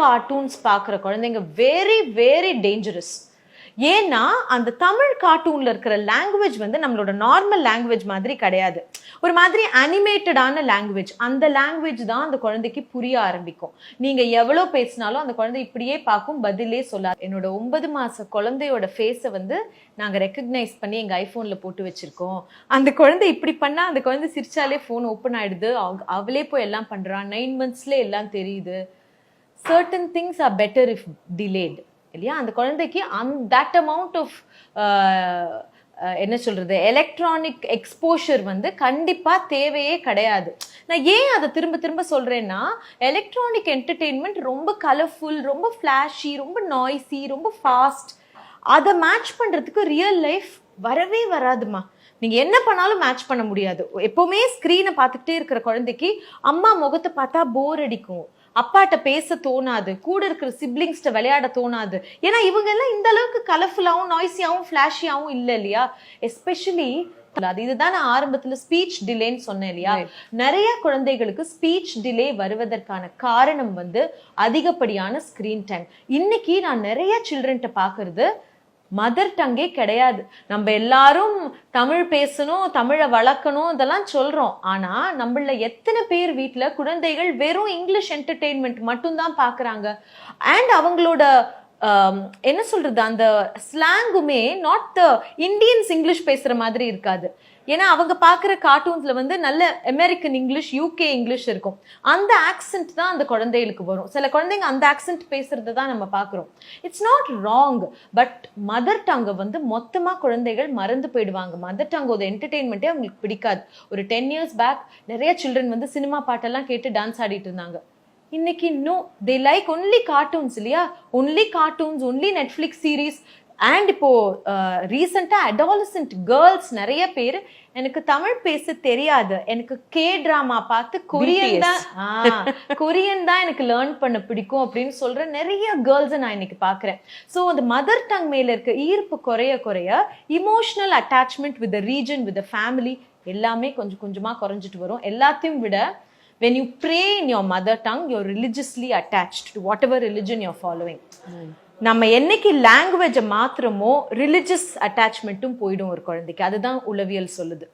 Cartoons பார்க்குற குழந்தைங்க very very dangerous. ஏன்னா அந்த தமிழ் கார்ட்டூன்ல இருக்கிற லாங்குவேஜ் வந்து நம்மளோட நார்மல் லாங்குவேஜ் மாதிரி கிடையாது. ஒரு மாதிரி அனிமேட்டடான லாங்குவேஜ். அந்த லாங்குவேஜ் தான் அந்த குழந்தைக்கு புரிய ஆரம்பிக்கும். நீங்க எவ்வளோ பேசினாலும் அந்த குழந்தை இப்படியே பார்க்கும், பதிலே சொல்லாது. என்னோட 9 மாச குழந்தையோட ஃபேஸை வந்து நாங்கள் ரெக்கக்னைஸ் பண்ணி எங்கள் ஐஃபோனில் போட்டு வச்சிருக்கோம். அந்த குழந்தை இப்படி பண்ணால் அந்த குழந்தை சிரிச்சாலே ஃபோன் ஓப்பன் ஆயிடுது. அவளே போய் எல்லாம் பண்ணுறான். 9 monthsலேயே எல்லாம் தெரியுது. Certain things are better if delayed இல்லையா? அந்த குழந்தைக்கு தட் அமௌண்ட் ஆஃப் என்ன சொல்றது, எலக்ட்ரானிக் எக்ஸ்போஷர் வந்து கண்டிப்பா தேவையே கிடையாது. நான் ஏன் அதை திரும்ப திரும்ப சொல்றேன்னா, எலக்ட்ரானிக் என்டர்டெயின்மெண்ட் ரொம்ப கலர்ஃபுல், ரொம்ப ஃபிளாஷி, ரொம்ப நாய்ஸி, ரொம்ப ஃபாஸ்ட். அதை மேட்ச் பண்றதுக்கு ரியல் லைஃப் வரவே வராதுமா. நீங்க என்ன பண்ணாலும் மேட்ச் பண்ண முடியாது. எப்பவுமே ஸ்கிரீனை பார்த்துக்கிட்டே இருக்கிற குழந்தைக்கு அம்மா முகத்தை பார்த்தா போர் அடிக்கும், அப்பாட்ட பேச தோணாது, கூட இருக்கிற சிப்ளிங்ஸ்ட விளையாட தோணாது. ஏன்னா இவங்க எல்லாம் இந்த அளவுக்கு கலர்ஃபுல்லாகவும் நாய்ஸியாகவும் ஃபிளாஷியாகவும் இல்லை இல்லையா? எஸ்பெஷலி இதுதான் நான் ஆரம்பத்துல ஸ்பீச் டிலேன்னு சொன்னேன் இல்லையா? நிறைய குழந்தைகளுக்கு ஸ்பீச் டிலே வருவதற்கான காரணம் வந்து அதிகப்படியான ஸ்கிரீன் டைம். இன்னைக்கு நான் நிறைய சில்ட்ரன்ட்ட பாக்குறது மதர் டங்கே கிடையாது. நம்ம எல்லாரும் தமிழ் பேசணும், தமிழை வளர்க்கணும், இதெல்லாம் சொல்றோம். ஆனா நம்மள எத்தனை பேர் வீட்டுல குழந்தைகள் வெறும் இங்கிலீஷ் என்டர்டெயின்மெண்ட் மட்டும்தான் பாக்குறாங்க. அண்ட் அவங்களோட என்ன சொல்றது, அந்த ஸ்லாங்குமே நாட் த இந்தியன்ஸ் இங்கிலீஷ் பேசுற மாதிரி இருக்காது. ஏன்னா அவங்க பாக்குற கார்ட்டூன்ஸ்ல வந்து நல்ல அமெரிக்கன் இங்கிலீஷ், யூகே இங்கிலீஷ் இருக்கும். அந்த ஆக்சென்ட் தான் அந்த குழந்தைகளுக்கு வரும். சில குழந்தைங்க அந்த ஆக்சென்ட் பேசுறதை தான் நம்ம பாக்குறோம். It's not wrong. But mother டங்கை வந்து மொத்தமா குழந்தைகள் மறந்து போயிடுவாங்க. மதர் டங்கோட என்டர்டெயின்மெண்ட்டே அவங்களுக்கு பிடிக்காது. ஒரு 10 years பேக் நிறைய சில்ட்ரன் வந்து சினிமா பாட்டெல்லாம் கேட்டு டான்ஸ் ஆடிட்டு இருந்தாங்க. இன்னைக்கு no, they like only cartoons இல்லையா? Only cartoons, only Netflix series. And இப்போ ரீசெண்டா அடாலசன்ட் கேர்ள்ஸ் நிறைய பேர், எனக்கு தமிழ் பேச தெரியாது, எனக்கு கே டிராமா பார்த்து கொரியன் தான் எனக்கு லேர்ன் பண்ண பிடிக்கும் அப்படின்னு சொல்ற நிறைய கேர்ள்ஸை நான் இன்னைக்கு பாக்குறேன். ஸோ அந்த மதர் டங் மேல இருக்க ஈர்ப்பு குறைய குறைய emotional attachment with the region, with the family எல்லாமே கொஞ்சம் கொஞ்சமா குறைஞ்சிட்டு வரும். எல்லாத்தையும் விட when you pray in your mother tongue, you're religiously attached to whatever religion you're following. நம்ம என்னைக்கு லாங்குவேஜை மாத்திரமோ ரிலிஜியஸ் அட்டாச்மெண்ட்டும் போயிடும் ஒரு குழந்தைக்கு. அதுதான் உளவியல் சொல்லுது.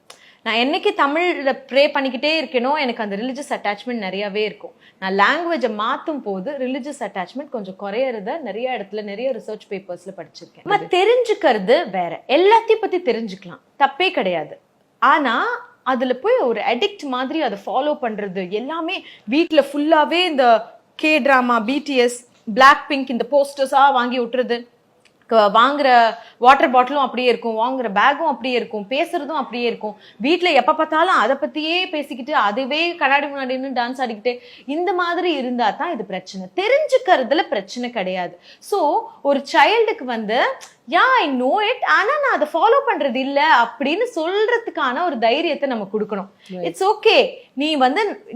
நான் என்னைக்கு தமிழ்ல ப்ரே பண்ணிக்கிட்டே இருக்கேனோ எனக்கு அந்த ரிலிஜியஸ் அட்டாச்மெண்ட் நிறையவே இருக்கும். நான் லாங்குவேஜை மாற்றும் போது ரிலிஜியஸ் அட்டாச்மெண்ட் கொஞ்சம் குறையறத நிறைய இடத்துல நிறைய ரிசர்ச் பேப்பர்ஸ்ல படிச்சிருக்கேன். நம்ம தெரிஞ்சுக்கிறது வேற, எல்லாத்தையும் பத்தி தெரிஞ்சுக்கலாம், தப்பே கிடையாது. ஆனா அதுல போய் ஒரு அடிக்ட் மாதிரி அதை ஃபாலோ பண்றது, எல்லாமே வீட்டுல ஃபுல்லாவே இந்த K drama, BTS, Blackpink இந்த போஸ்டர்ஸா வாங்கி விட்டுறது, வாங்குற வாட்டர் பாட்டிலும் அப்படியே இருக்கும், வாங்குற பேக்கும் அப்படியே இருக்கும், பேசுறதும் அப்படியே இருக்கும். வீட்டுல எப்ப பார்த்தாலும் அதை பத்தியே பேசிக்கிட்டு அதுவே கண்ணாடி முன்னாடி டான்ஸ் ஆடிக்கிட்டு இந்த மாதிரி இருந்தா தான் இது பிரச்சனை. தெரிஞ்சுக்கிறதுல பிரச்சனை கிடையாது. ஸோ ஒரு சைல்டுக்கு வந்து ஐ நோ இட், ஆனா நான் அதை ஃபாலோ பண்றது இல்ல அப்படின்னு சொல்றதுக்கான ஒரு தைரியத்தை நம்ம கொடுக்கணும். இட்ஸ் ஓகே,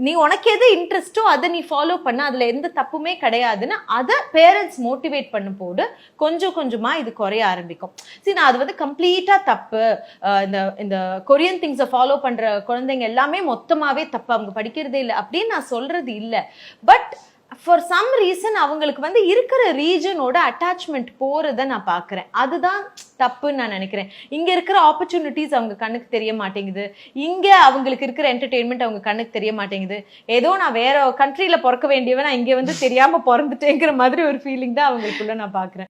நீ உனக்கு எது இன்ட்ரெஸ்டோ அதை நீ ஃபாலோ பண்ண, அதுல எந்த தப்புமே கிடையாதுன்னு அதை பேரண்ட்ஸ் மோட்டிவேட் பண்ணும் போது கொஞ்சம் கொஞ்சமா இது குறைய ஆரம்பிக்கும். சரி, நான் அது வந்து கம்ப்ளீட்டா தப்பு, இந்த கொரியன் திங்ஸை ஃபாலோ பண்ற குழந்தைங்க எல்லாமே மொத்தமாவே தப்பு, அவங்க படிக்கிறதே இல்லை அப்படின்னு நான் சொல்றது இல்லை. பட் ஃபார் சம் ரீசன் அவங்களுக்கு வந்து இருக்கிற ரீஜனோட அட்டாச்மெண்ட் போறதை நான் பார்க்குறேன். அதுதான் தப்புன்னு நான் நினைக்கிறேன். இங்க இருக்கிற ஆப்பர்ச்சுனிட்டிஸ் அவங்க கண்ணுக்கு தெரிய மாட்டேங்குது, இங்க அவங்களுக்கு இருக்கிற என்டர்டெயின்மெண்ட் அவங்க கண்ணுக்கு தெரிய மாட்டேங்குது. ஏதோ நான் வேற கண்ட்ரியில பிறக்க வேண்டியவன், நான் இங்க வந்து தெரியாம பிறந்துட்டேங்கிற மாதிரி ஒரு ஃபீலிங் தான் அவங்களுக்குள்ள நான் பார்க்குறேன்.